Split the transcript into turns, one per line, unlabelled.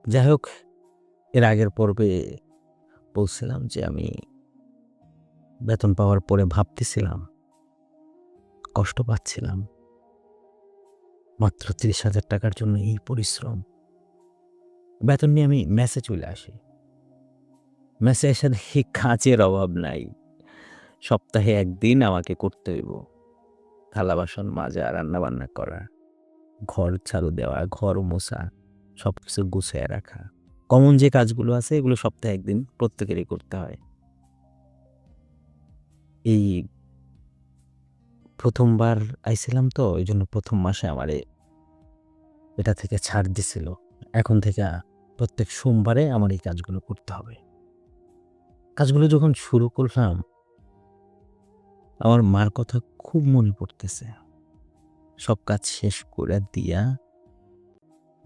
যাই হোক, এর আগের পর্বে বলছিলাম যে আমি বেতন পাওয়ার পরে ভাবতেছিলাম, কষ্ট পাচ্ছিলাম। মাত্র ৩০,০০০ টাকার জন্য এই পরিশ্রম। বেতন নিয়ে আমি মেসে চলে আসি। মেসে এসে দেখি কাজের অভাব নাই। সপ্তাহে ১ দিন আমাকে করতে হইব। থালা-বাসন মাজা, রান্না-বান্না করা, ঘর ঝাড়ু দেওয়া, ঘর মোছা, সবকিছু গুছাইয়া রাখা। কমন যে কাজগুলো আছে এগুলো সপ্তাহে ১ দিন প্রত্যেকেরই করতে হয়। এই ১ম বার আইছিলাম তো, এইজন্য ১ম মাসে আমারে এটা থেকে ছাড় দিছিল। এখন থেকে প্রত্যেক সোমবারে আমার এই কাজগুলো করতে হবে। কাজগুলো যখন শুরু করলাম, আমার মার কথা খুব মনে পড়তেছে। সব কাজ শেষ কইরা দিয়া